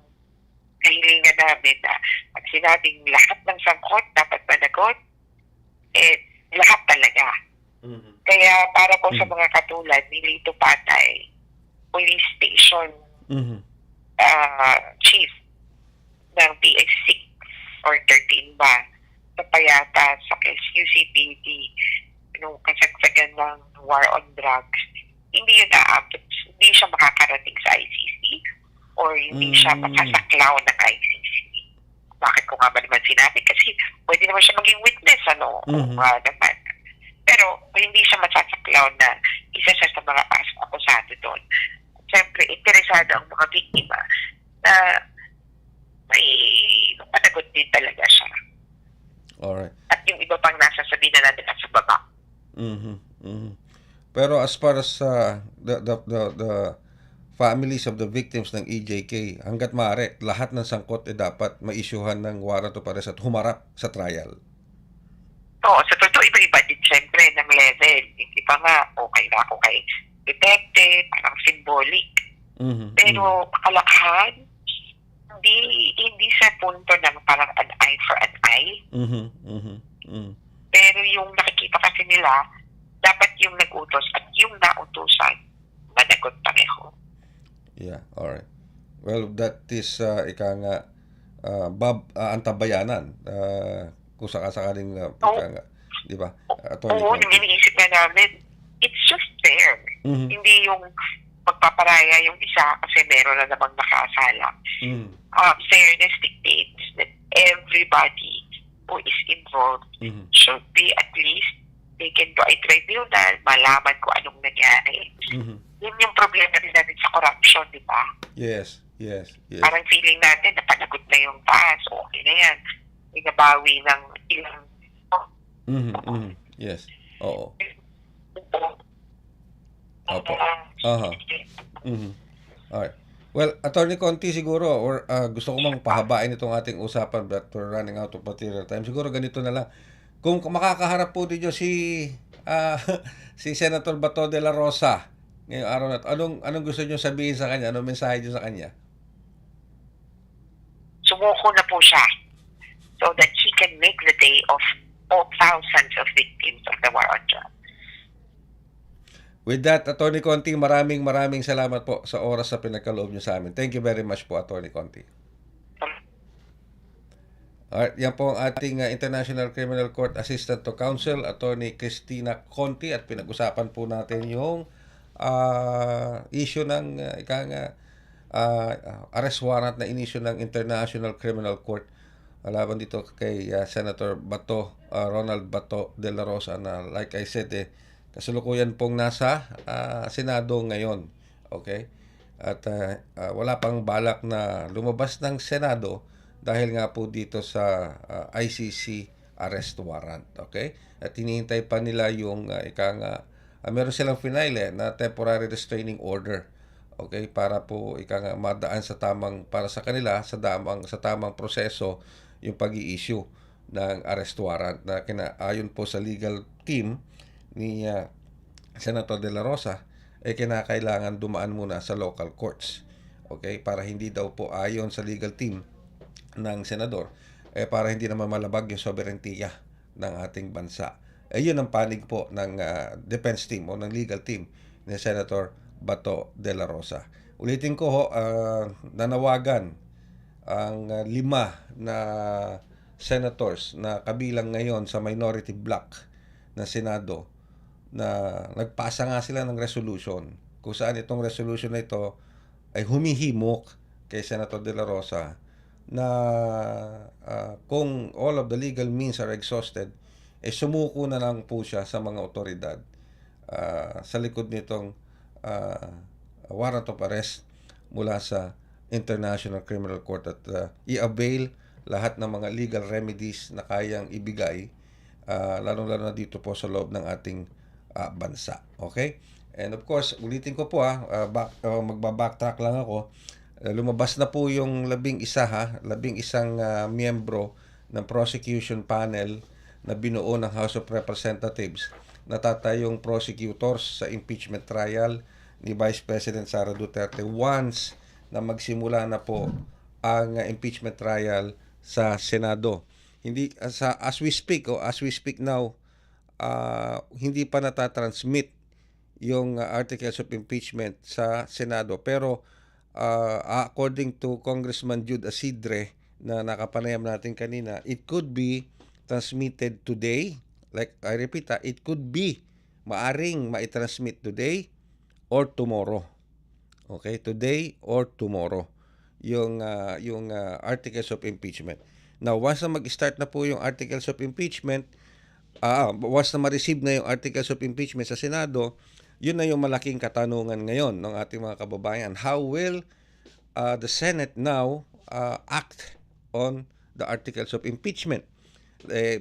kahilingan namin na pag sinabing lahat ng sangkot dapat managot, lahat talaga. Kaya para po sa mga katulad ni Lito Patay, police station chief ng PX6 or 13 ba sa Payata sa UCPD nung kasagsagan ng war on drugs, hindi yun naabot. Hindi siya makakarating sa ICC or hindi siya makasaklaw ng ICC. Bakit ko nga ba naman sinabi? Kasi pwede naman siya maging witness, naman. Pero hindi siya masasaklaw na isa siya sa mga akusado doon. Siyempre, interesado ang mga biktima na may panagot din talaga siya. Alright. At yung iba pang nasasabihin na natin at sa baba. Pero as far as the families of the victims ng EJK, hanggat maaari, lahat ng sangkot dapat ma-issuehan ng warrant of arrest at humarap sa trial. Oo, sa totoo, iba-iba din siyempre ng level. Hindi pa nga, okay na ako kay detective, parang symbolic. Pero kalakhan, hindi sa punto ng parang an eye for an eye. Pero yung nakikita kasi nila, dapat yung nag-utos at yung nautusan, managot pareho. Yeah, alright. Well, that is, antabayanan. Kung sakasakaling, di ba? Oo, yung iniisip na namin, it's just fair. Hindi yung magpaparaya yung isa kasi meron na namang nakasala. Fairness dictates that everybody who is involved should be at least taken to a tribunal, malaman kung anong nangyari. Yun yung problema rin natin sa corruption, di ba? Yes. Parang feeling natin, napanagot na yung taas, okay na yan. Inabawi ng ilang... Yes. Oo. Opo. Alright. Well, Attorney Conti siguro, or gusto ko mang pahabain itong ating usapan but we're running out of material time. Siguro ganito na lang. Kung makakaharap po ninyo si Senator Bato de la Rosa ngayong araw na ito, anong gusto nyo sabihin sa kanya? Anong mensahe nyo sa kanya? Sumuko na po siya so that he can make the day of all thousands of victims of the war on drugs. With that, Attorney Conti, maraming salamat po sa oras na pinagkaloob nyo sa amin. Thank you very much po, Attorney Conti. Alright, yan po ang ating International Criminal Court Assistant to Counsel, Attorney Cristina Conti, at pinag-usapan po natin yung issue ng arrest warrant na inisyu ng International Criminal Court laban dito kay Senator Ronald Bato de la Rosa na like I said kasalukuyan pong nasa Senado ngayon. Okay? At wala pang balak na lumabas ng Senado dahil nga po dito sa ICC arrest warrant. Okay? At hinihintay pa nila yung meron silang final na temporary restraining order. Okay, para po madaan sa para sa kanila sa tamang proseso yung pag-i-issue ng arrest warrant na ayon po sa legal team ni Senator De La Rosa kinakailangan dumaan muna sa local courts. Okay, para hindi daw po ayon sa legal team ng senador para hindi naman malabag yung sobereintiya ng ating bansa. Yun ang panig po ng defense team o ng legal team ni Senator Bato de la Rosa. Ulitin ko nanawagan ang 5 na senators na kabilang ngayon sa minority bloc ng Senado na nagpasa nga sila ng resolution kung saan itong resolution na ito ay humihimok kay Senator de la Rosa na kung all of the legal means are exhausted, sumuko na lang po siya sa mga otoridad sa likod nitong warrant of arrest mula sa International Criminal Court at i-avail lahat ng mga legal remedies na kayang ibigay lalong-lalo na dito po sa loob ng ating bansa. Okay? And of course, ulitin ko po magba-backtrack lang ako. Lumabas na po yung 11 miyembro ng prosecution panel na binuo ng House of Representatives na tatayong prosecutors sa impeachment trial ni Vice President Sara Duterte once na magsimula na po ang impeachment trial sa Senado. Hindi as we speak now, hindi pa natatransmit yung articles of impeachment sa Senado, pero according to Congressman Jude Asidre na nakapanayam natin kanina, it could be transmitted today. Like I repeat, it could be maaring maitransmit today or tomorrow. Okay, today or tomorrow yung articles of impeachment. Now, once na mag-start na po yung articles of impeachment, once na ma-receive na yung articles of impeachment sa Senado, yun na yung malaking katanungan ngayon ng ating mga kababayan. How will the Senate now act on the articles of impeachment?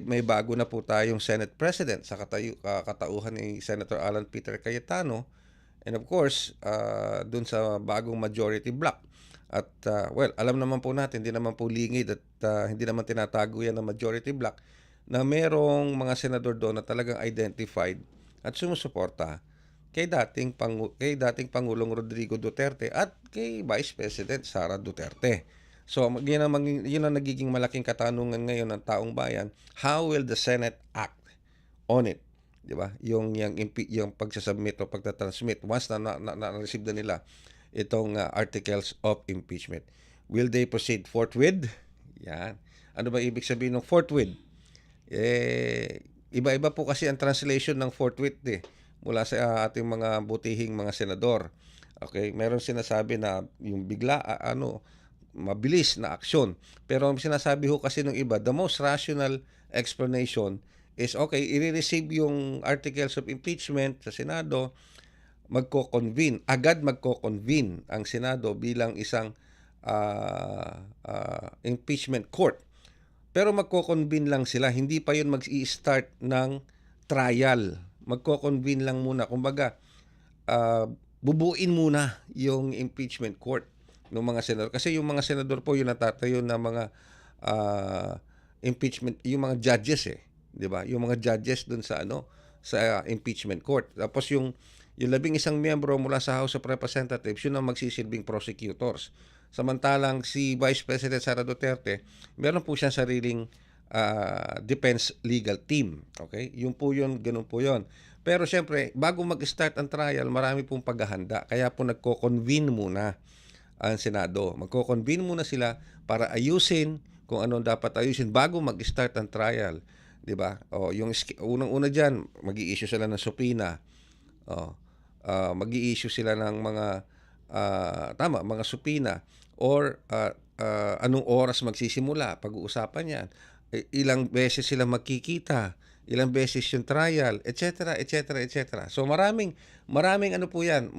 May bago na po tayong Senate President sa katauhan ni Senator Alan Peter Cayetano, and of course dun sa bagong majority bloc. At alam naman po natin, hindi naman po lingid at hindi naman tinatago yan ng majority bloc na merong mga senador doon na talagang identified at sumusuporta kay dating Pangulong Rodrigo Duterte at kay Vice President Sara Duterte. So, yun ang nagiging malaking katanungan ngayon ng taong bayan. How will the Senate act on it? Di ba? Yung pagsasubmit o pagtatransmit once na-receive na nila itong articles of impeachment. Will they proceed forthwith? Yan. Ano ba ibig sabihin ng forthwith? Iba-iba po kasi ang translation ng forthwith mula sa ating mga butihing mga senador. Okay? Meron sinasabi na yung bigla, mabilis na aksyon. Pero ang sinasabi ho kasi ng iba, the most rational explanation is, okay, i-receive yung articles of impeachment sa Senado, agad magko-convene ang Senado bilang isang impeachment court. Pero magko-convene lang sila, hindi pa yun mag-i-start ng trial. Magko-convene lang muna. Kumbaga, bubuin muna yung impeachment court ng mga senador. Kasi yung mga senador po, yung natatayo na mga impeachment, yung mga judges di ba? Yung mga judges dun sa sa impeachment court. Tapos yung 11 miyembro mula sa House of Representatives, yun ang magsisilbing prosecutors. Samantalang si Vice President Sara Duterte, meron po siyang sariling defense legal team. Okay? Yun po yun, ganun po yun. Pero syempre, bago mag-start ang trial, marami pong paghahanda. Kaya po nagko-convene muna ang Senado. Magko-convene muna sila para ayusin kung anong dapat ayusin bago mag-start ang trial. 'Di ba? Yung unang-una diyan, magi-issue sila ng subpoena. Magi-issue sila ng mga mga subpoena or anong oras magsisimula, pag-uusapan yan. Ilang beses sila magkikita, ilang beses yung trial, etc., etc., etc. So maraming ano po yan,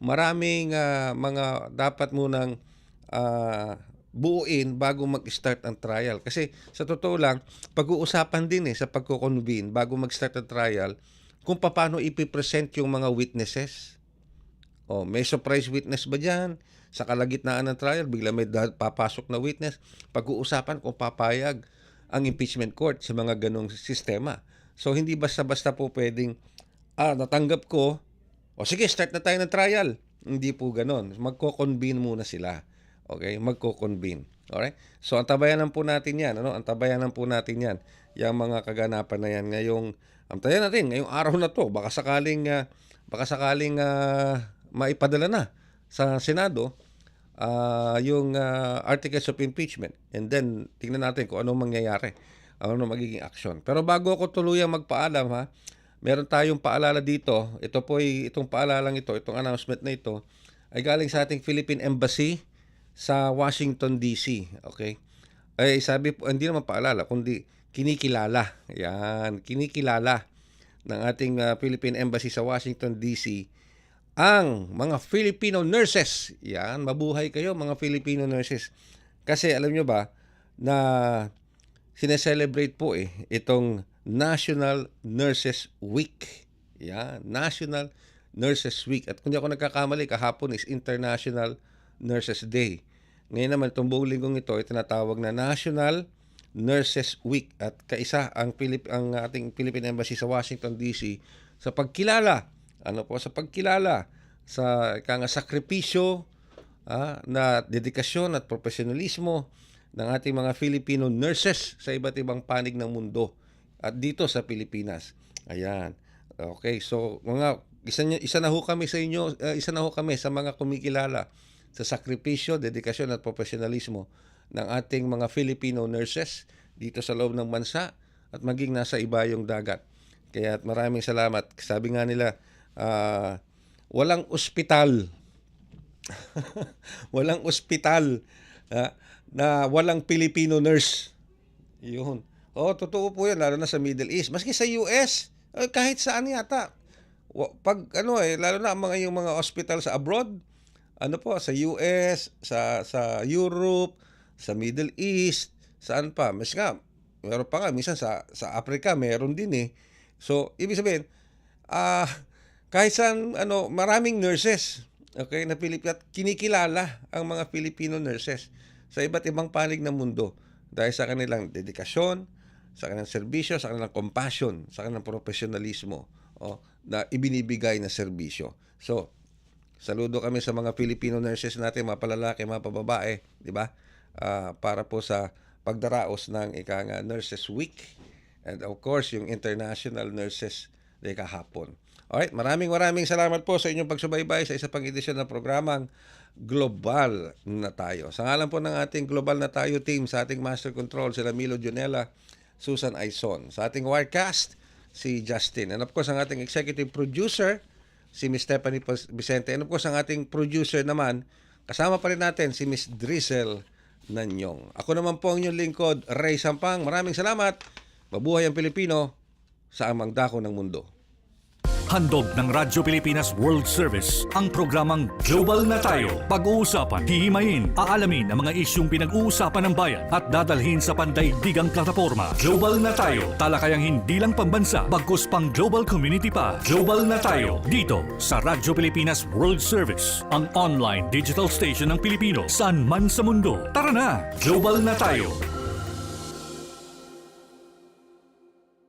maraming mga dapat munang buuin bago mag-start ang trial. Kasi sa totoo lang, pag-uusapan din sa pagko-convene bago mag-start ang trial kung paano ipipresent yung mga witnesses. O, may surprise witness ba dyan? Sa kalagitnaan ng trial, bigla may papasok na witness. Pag-uusapan kung papayag ang impeachment court sa mga ganong sistema. So, hindi basta-basta po pwedeng, natanggap ko, o sige, start na tayo ng trial. Hindi po ganon. Magko-convene muna sila. Okay? Magko-convene. Alright? So, antabayanan po natin yan. Antabayanan po natin yan. Yung mga kaganapan na yan. Antabayan natin, ngayong araw na to, baka sakaling maipadala na sa Senado yung articles of impeachment, and then tingnan natin kung anong mangyayari, ano magiging action. Pero bago ako tuluyang magpaalam, meron tayong paalala dito. Itong paalalang ito, itong announcement na ito ay galing sa ating Philippine Embassy sa Washington DC. Okay? Ay sabi po, hindi naman paalala kundi kinikilala. Yan, kinikilala ng ating Philippine Embassy sa Washington DC ang mga Filipino nurses. Yan, mabuhay kayo mga Filipino nurses. Kasi alam nyo ba na sineselebrate po itong National Nurses Week. Yan, National Nurses Week. At kung di ako nagkakamali, kahapon is International Nurses Day. Ngayon naman, itong buong linggong ito ay tinatawag na National Nurses Week. At kaisa ang ating Philippine Embassy sa Washington DC sa pagkilala sa pagkilala sa sakripisyo na dedikasyon at profesionalismo ng ating mga Filipino nurses sa iba't ibang panig ng mundo at dito sa Pilipinas. Ayan. Okay, so isa na ho kami sa inyo, isa na ho kami sa mga kumikilala sa sakripisyo, dedikasyon at profesionalismo ng ating mga Filipino nurses dito sa loob ng bansa at maging nasa ibayong dagat. Kaya maraming salamat. Sabi nga nila, walang ospital walang ospital na walang Filipino nurse. Yun. Totoo po yan, lalo na sa Middle East. Maski sa US, kahit saan yata. Pag lalo na yung mga hospital sa abroad, sa US, sa Europe, sa Middle East, saan pa? Mas nga, meron pa nga, minsan sa Africa, meron din So, ibig sabihin, kahit saan, maraming nurses, okay, na Pilipino, at kinikilala ang mga Filipino nurses sa iba't ibang panig ng mundo dahil sa kanilang dedikasyon, sa kanilang serbisyo, sa kanilang compassion, sa kanilang profesionalismo na ibinibigay na serbisyo. So, saludo kami sa mga Filipino nurses natin, mga palalaki, mga pababae, di ba? Para po sa pagdaraos ng Nurses Week and of course, yung International Nurses Day kahapon. Alright, maraming salamat po sa inyong pagsubaybay sa isa pang edisyon ng programang Global na Tayo. Sa ngalan po ng ating Global na Tayo team, sa ating Master Control, sila Milo Junela, Susan Aison. Sa ating Wirecast, si Justin. And of course, ang ating Executive Producer, si Miss Stephanie Vicente. And of course, ang ating producer naman, kasama pa rin natin si Miss Drizzle Nanyong. Ako naman po ang inyong lingkod, Ray Sampang. Maraming salamat. Mabuhay ang Pilipino sa amang dako ng mundo. Handog ng Radyo Pilipinas World Service ang programang Global na Tayo. Pag-uusapan, hihimayin, aalamin ang mga isyung pinag-uusapan ng bayan at dadalhin sa pandaigdigang plataforma. Global na Tayo, talakayang hindi lang pambansa, bagkus pang global community pa. Global na Tayo, dito sa Radyo Pilipinas World Service, ang online digital station ng Pilipino saan man sa mundo. Tara na! Global na Tayo!